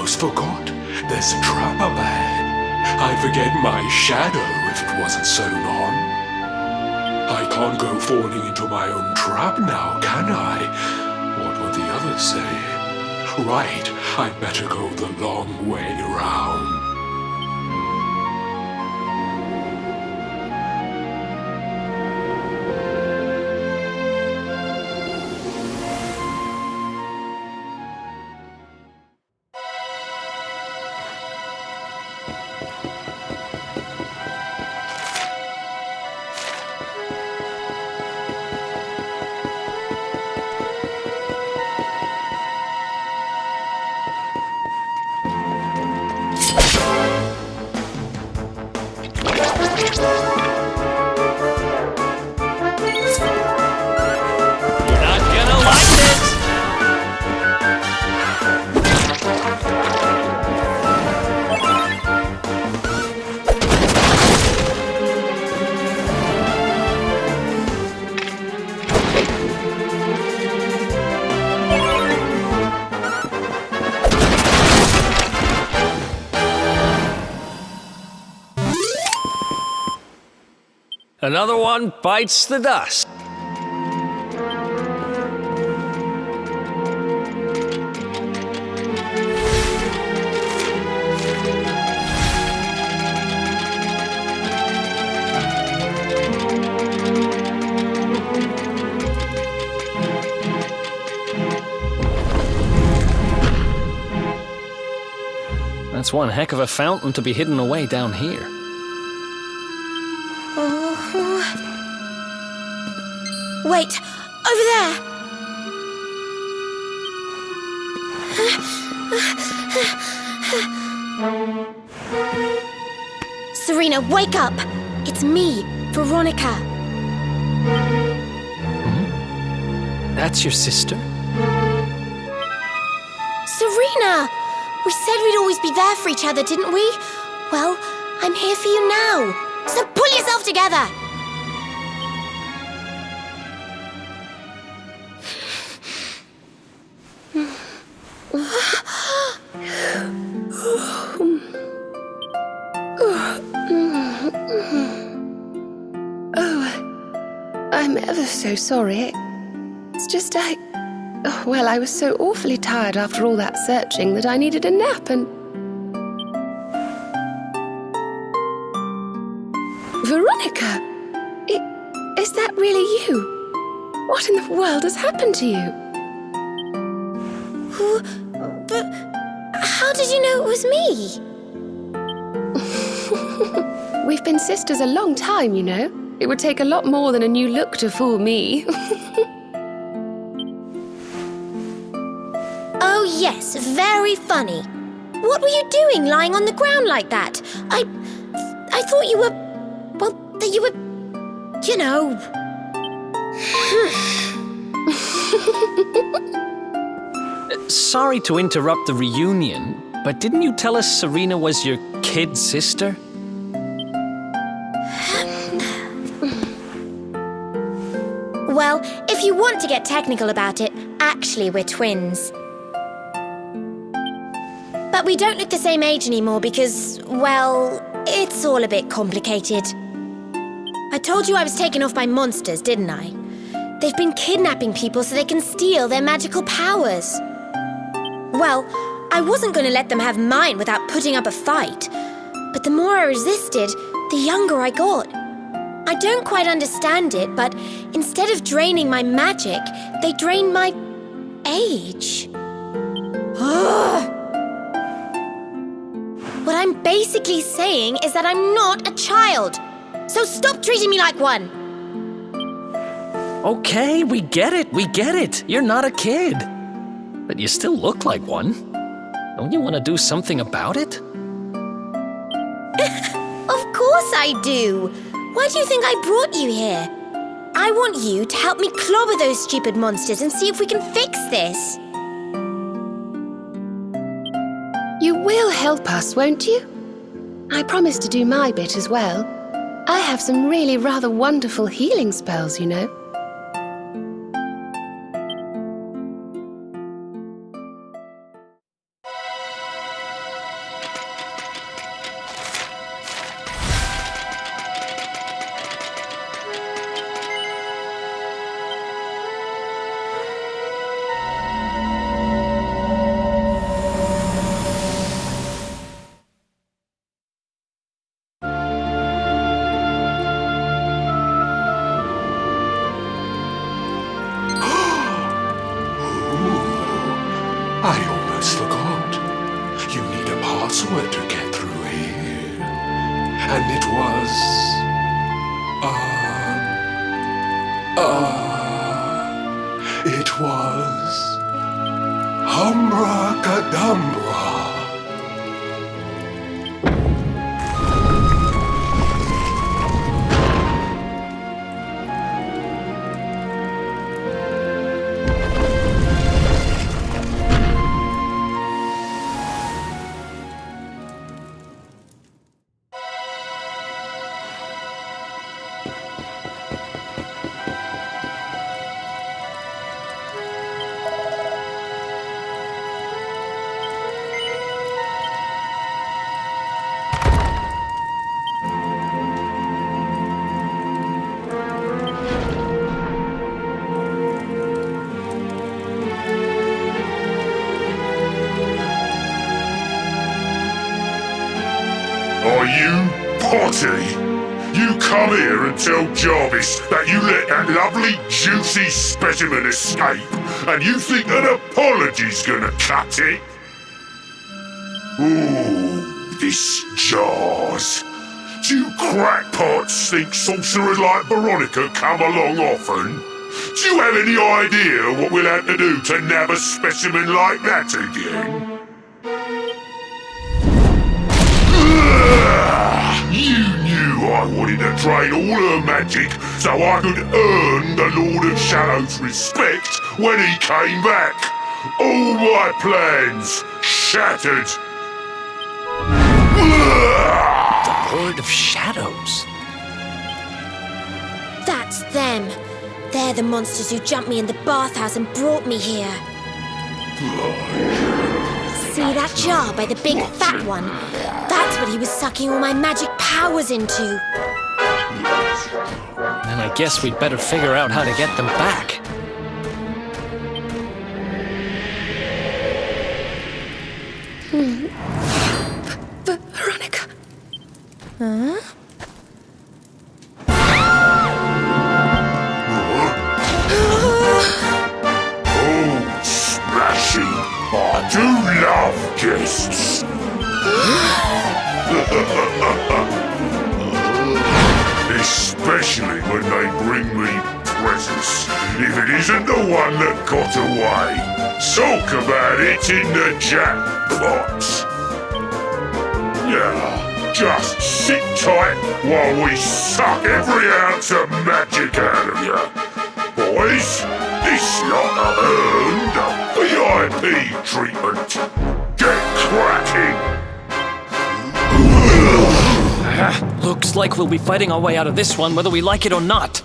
almost forgot. There's a trap up ahead. I'd forget my shadow if it wasn't sewn on. I can't go falling into my own trap now, can I? What would the others say? Right, I'd better go the long way round. Another one bites the dust. That's one heck of a fountain to be hidden away down here. Wait, over there! Serena, wake up! It's me, Veronica. That's your sister? Serena! We said we'd always be there for each other, didn't we? Well, I'm here for you now. So pull yourself together! I'm ever so sorry. It's just I was so awfully tired after all that searching that I needed a nap and... Veronica! Is that really you? What in the world has happened to you? But how did you know it was me? We've been sisters a long time, you know. It would take a lot more than a new look to fool me. Oh yes, very funny. What were you doing lying on the ground like that? I thought you were... well, that you were... you know... Sorry to interrupt the reunion, but didn't you tell us Serena was your kid sister? Well, if you want to get technical about it, actually we're twins. But we don't look the same age anymore because, well, it's all a bit complicated. I told you I was taken off by monsters, didn't I? They've been kidnapping people so they can steal their magical powers. Well, I wasn't going to let them have mine without putting up a fight. But the more I resisted, the younger I got. I don't quite understand it, but instead of draining my magic, they drain my age. What I'm basically saying is that I'm not a child. So stop treating me like one. Okay, we get it. You're not a kid. But you still look like one. Don't you want to do something about it? Of course I do. Why do you think I brought you here? I want you to help me clobber those stupid monsters and see if we can fix this. You will help us, won't you? I promise to do my bit as well. I have some really rather wonderful healing spells, you know. I almost forgot. You need a password to get through here. And it was... it was... Humbracadabra. Are you Potty? You come here and tell Jarvis that you let that lovely juicy specimen escape, and you think an apology's gonna cut it? Ooh, this jars. Do you crackpots think sorcerers like Veronica come along often? Do you have any idea what we'll have to do to nab a specimen like that again? You knew I wanted to drain all her magic so I could earn the Lord of Shadow's respect when he came back. All my plans shattered. The Lord of Shadows. That's them. They're the monsters who jumped me in the bathhouse and brought me here. See that jar by the big fat one? That's what he was sucking all my magic powers into. Then I guess we'd better figure out how to get them back. Veronica. Huh? Oh, smashing! I do love guests. Especially when they bring me presents. If it isn't the one that got away. Talk about it in the jackpot. Yeah, just sit tight while we suck every ounce of magic out of you. Boys, this lot have earned a VIP treatment. Get cracking! Looks like we'll be fighting our way out of this one whether we like it or not.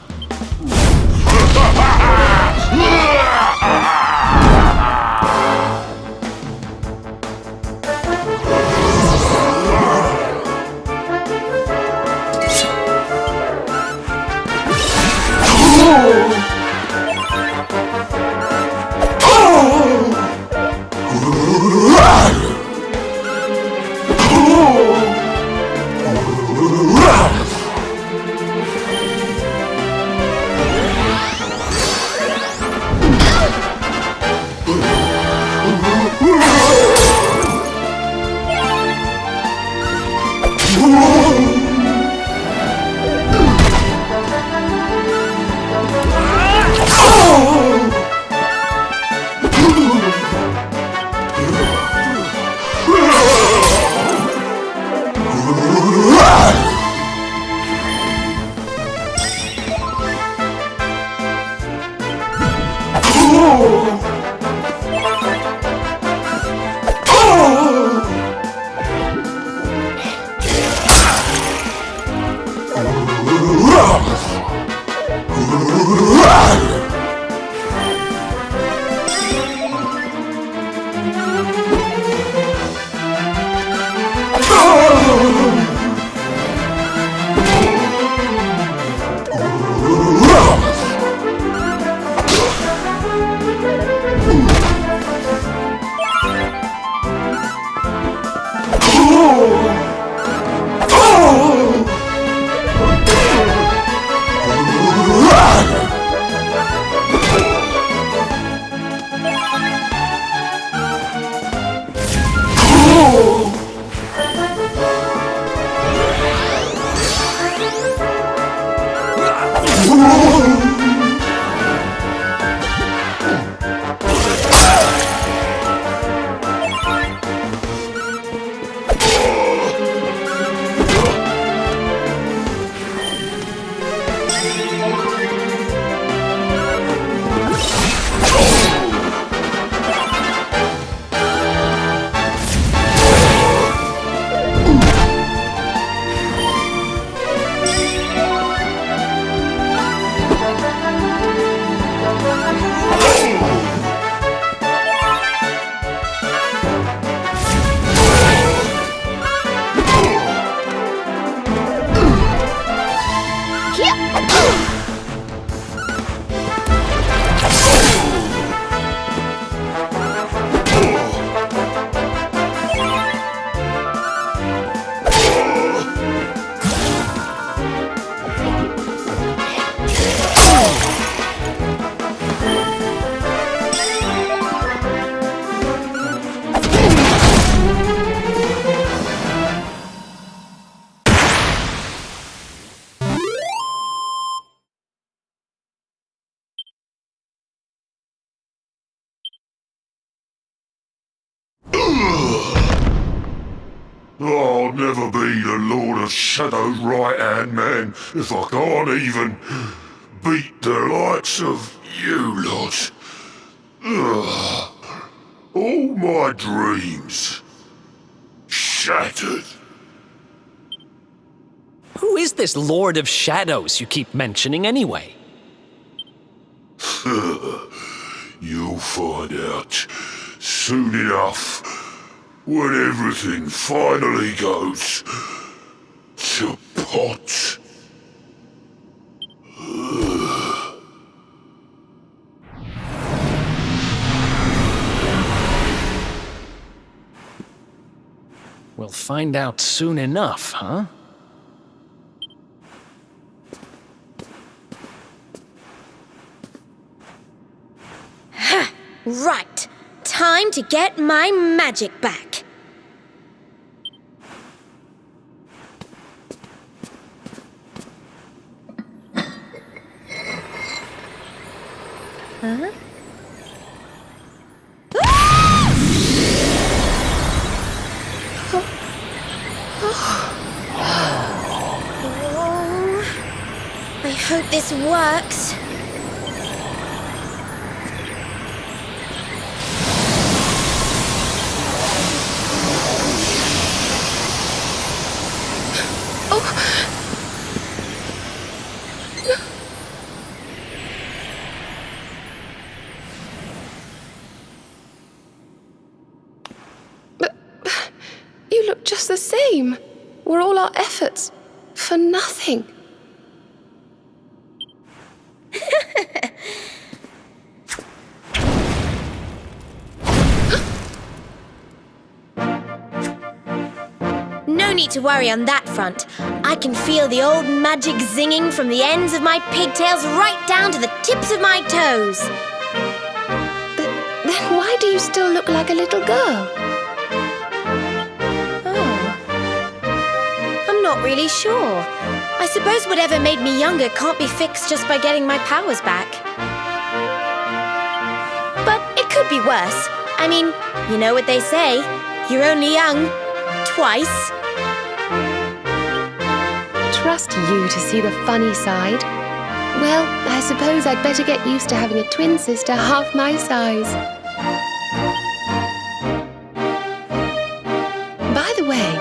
I'll never be the Lord of Shadow's right-hand man if I can't even beat the likes of you lot. All my dreams shattered. Who is this Lord of Shadows you keep mentioning anyway? You'll find out soon enough when everything finally goes to pot. We'll find out soon enough, huh? Right. Time to get my magic back. Huh? I hope this works. You look just the same. Were all our efforts for nothing? No need to worry on that front. I can feel the old magic zinging from the ends of my pigtails right down to the tips of my toes. Then why do you still look like a little girl? I'm not really sure. I suppose whatever made me younger can't be fixed just by getting my powers back. But it could be worse. I mean, you know what they say. You're only young. Twice. Trust you to see the funny side. Well, I suppose I'd better get used to having a twin sister half my size. By the way,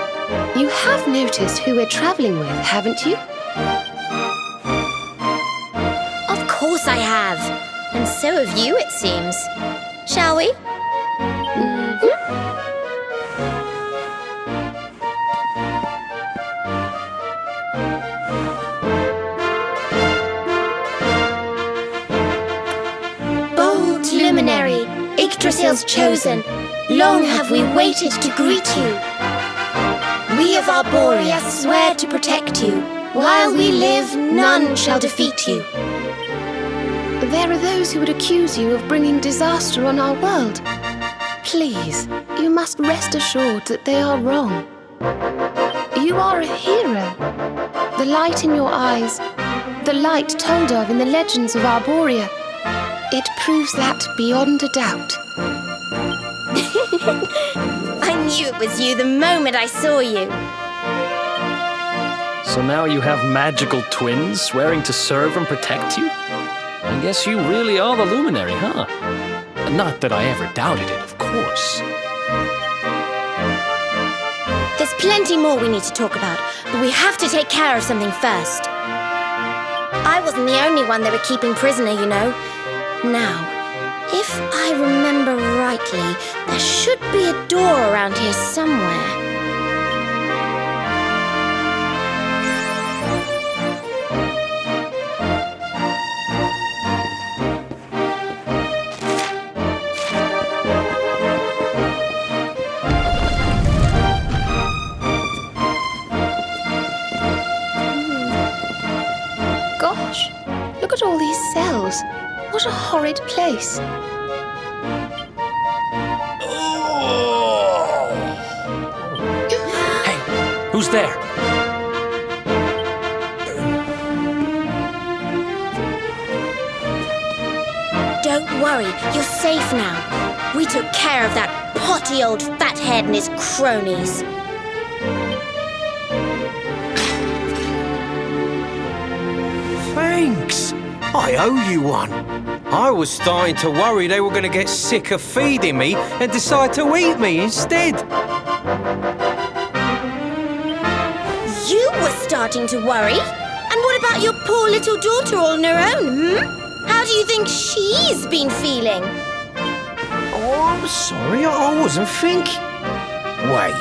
you have noticed who we're traveling with, haven't you? Of course I have. And so have you, it seems. Shall we? Bold luminary, Yggdrasil's chosen, long have we waited to greet you. We of Arborea swear to protect you. While we live, none shall defeat you. There are those who would accuse you of bringing disaster on our world. Please, you must rest assured that they are wrong. You are a hero. The light in your eyes, the light told of in the legends of Arborea, it proves that beyond a doubt. I knew it was you the moment I saw you. So now you have magical twins swearing to serve and protect you? I guess you really are the luminary, huh? Not that I ever doubted it, of course. There's plenty more we need to talk about, but we have to take care of something first. I wasn't the only one they were keeping prisoner, you know. Now, if I remember rightly, there should be a door around here somewhere. Gosh, look at all these cells. What a horrid place. Hey, who's there? Don't worry, you're safe now. We took care of that potty old fathead and his cronies. Thanks. I owe you one. I was starting to worry they were going to get sick of feeding me and decide to eat me instead. You were starting to worry? And what about your poor little daughter all on her own, How do you think she's been feeling? Oh, I'm sorry, I wasn't thinking. Wait,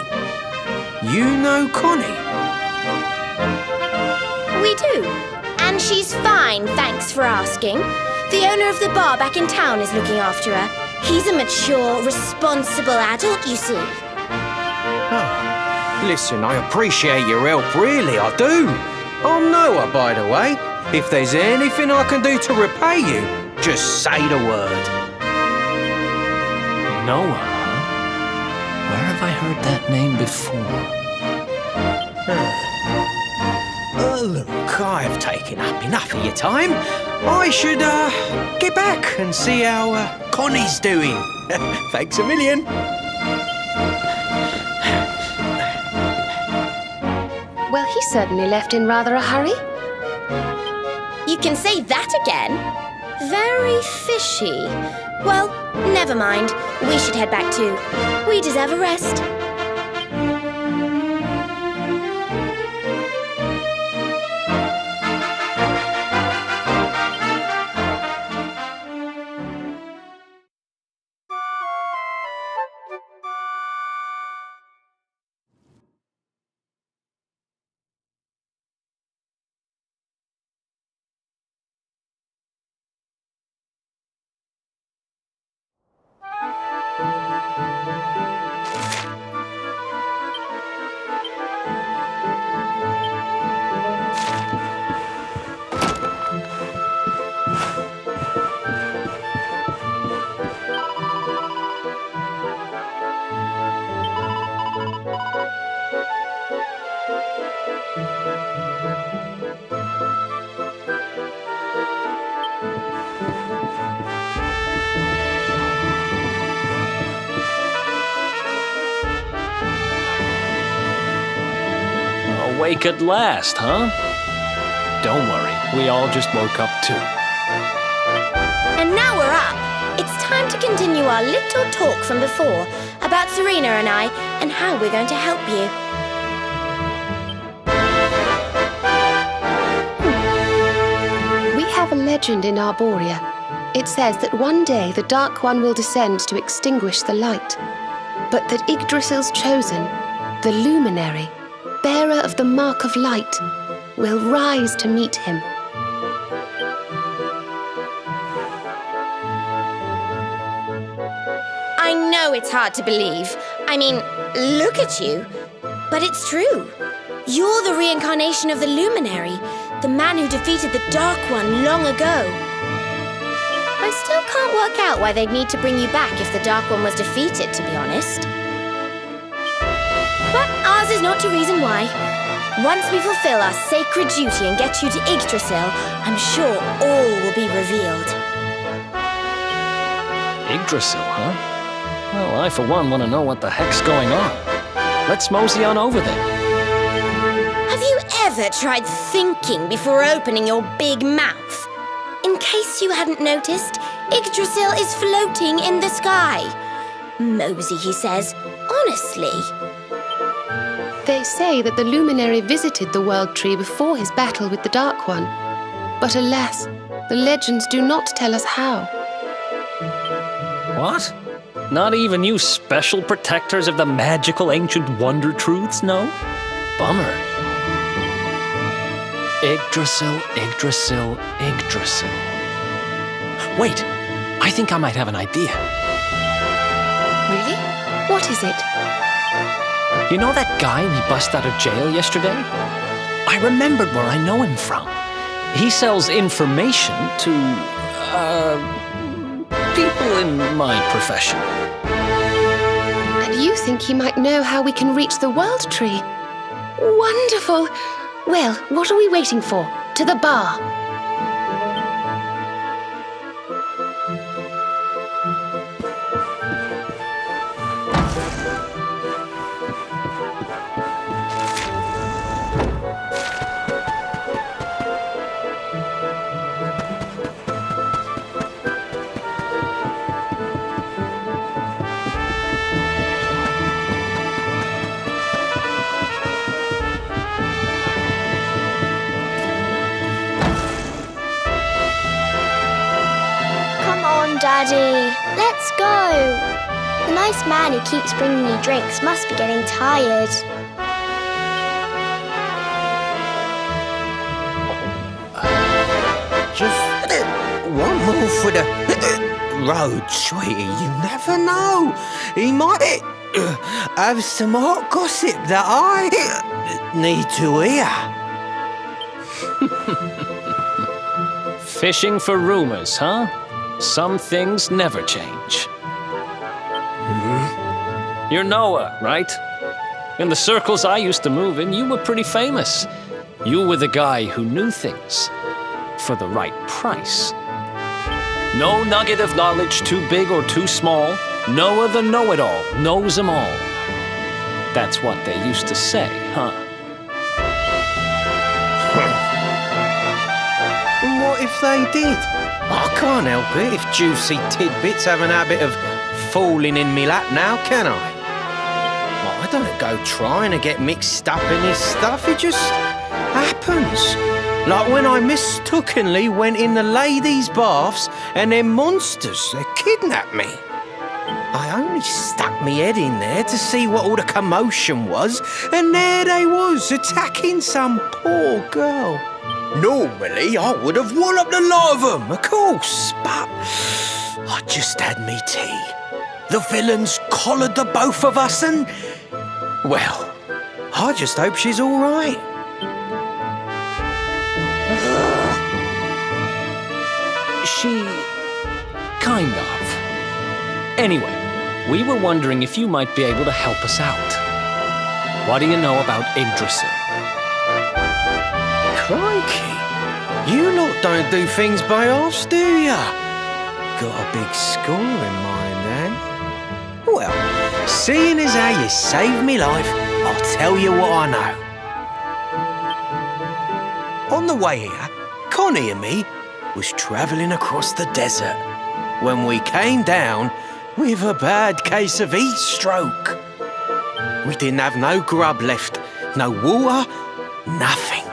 you know Connie? We do. And she's fine, thanks for asking. The owner of the bar back in town is looking after her. He's a mature, responsible adult, you see. Oh, listen, I appreciate your help, really, I do. I'm Noah, by the way. If there's anything I can do to repay you, just say the word. Noah, huh? Where have I heard that name before? Look, I've taken up enough of your time. I should, get back and see how, Connie's doing. Thanks a million. Well, he certainly left in rather a hurry. You can say that again. Very fishy. Well, never mind. We should head back too. We deserve a rest. Awake at last, huh? Don't worry, we all just woke up too. And now we're up. It's time to continue our little talk from before about Serena and I and how we're going to help you. We have a legend in Arborea. It says that one day the Dark One will descend to extinguish the light, but that Yggdrasil's chosen, the Luminary, bearer of the Mark of Light, will rise to meet him. I know it's hard to believe. I mean, look at you. But it's true. You're the reincarnation of the Luminary, the man who defeated the Dark One long ago. I still can't work out why they'd need to bring you back if the Dark One was defeated, to be honest. But ours is not to reason why. Once we fulfill our sacred duty and get you to Yggdrasil, I'm sure all will be revealed. Yggdrasil, huh? Well, I for one want to know what the heck's going on. Let's mosey on over there. Have you ever tried thinking before opening your big mouth? In case you hadn't noticed, Yggdrasil is floating in the sky. Mosey, he says. Honestly. They say that the Luminary visited the World Tree before his battle with the Dark One. But alas, the legends do not tell us how. What? Not even you special protectors of the magical ancient wonder truths know? Bummer. Yggdrasil, Yggdrasil, Yggdrasil. Wait, I think I might have an idea. Really? What is it? You know that guy we bust out of jail yesterday? I remembered where I know him from. He sells information to, people in my profession. And you think he might know how we can reach the World Tree? Wonderful! Well, what are we waiting for? To the bar! ready. Let's go. The nice man who keeps bringing you drinks must be getting tired. Just one more for the road, sweetie. You never know. He might have some hot gossip that I need to hear. Fishing for rumors, huh? Some things never change. You're Noah, right? In the circles I used to move in, you were pretty famous. You were the guy who knew things for the right price. No nugget of knowledge too big or too small. Noah the know-it-all knows them all. That's what they used to say, huh? And what if they did? I can't help it if juicy tidbits have an habit of falling in me lap now, can I? Well, I don't go trying to get mixed up in this stuff, it just happens. Like when I mistakenly went in the ladies' baths and them monsters, they kidnapped me. I only stuck me head in there to see what all the commotion was, and there they was, attacking some poor girl. Normally, I would have walloped the lot of them, of course, but I just had me tea. The villains collared the both of us and, well, I just hope she's all right. She... kind of. Anyway, we were wondering if you might be able to help us out. What do you know about Yggdrasil? Crikey, you lot don't do things by halves, do ya? Got a big score in mind, eh? Well, seeing as how you saved me life, I'll tell you what I know. On the way here, Connie and me was travelling across the desert when we came down with a bad case of heat stroke. We didn't have no grub left, no water, nothing.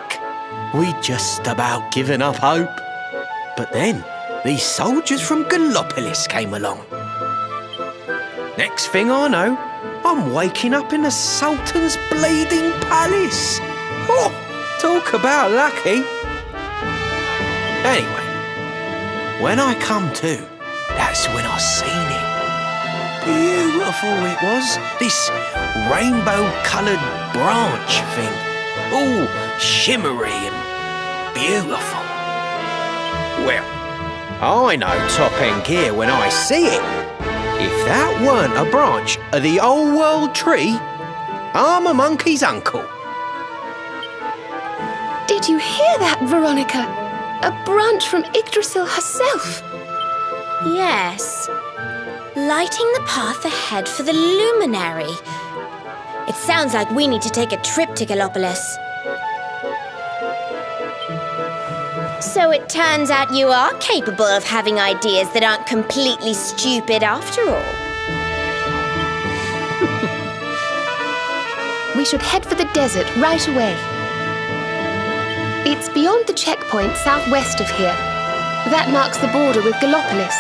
We'd just about given up hope. But then these soldiers from Gallopolis came along. Next thing I know, I'm waking up in the Sultan's bleeding palace. Oh, talk about lucky. Anyway, when I come to, that's when I seen it. Beautiful it was, this rainbow-coloured branch thing, all shimmery and beautiful. Well, I know top-end gear when I see it. If that weren't a branch of the old world tree, I'm a monkey's uncle. Did you hear that, Veronica? A branch from Yggdrasil herself. Yes. Lighting the path ahead for the luminary. It sounds like we need to take a trip to Gallopolis. So it turns out you are capable of having ideas that aren't completely stupid after all. We should head for the desert right away. It's beyond the checkpoint southwest of here. That marks the border with Gallopolis.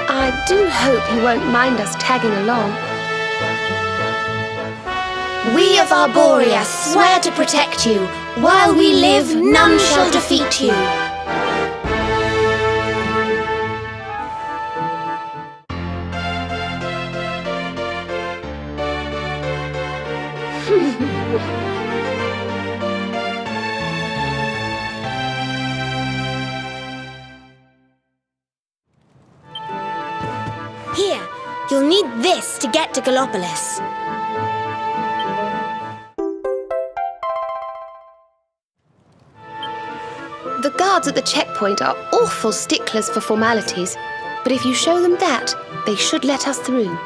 I do hope you won't mind us tagging along. We of Arborea swear to protect you. While we live, none shall defeat you. Here, you'll need this to get to Gallopolis. The guards at the checkpoint are awful sticklers for formalities, but if you show them that, they should let us through.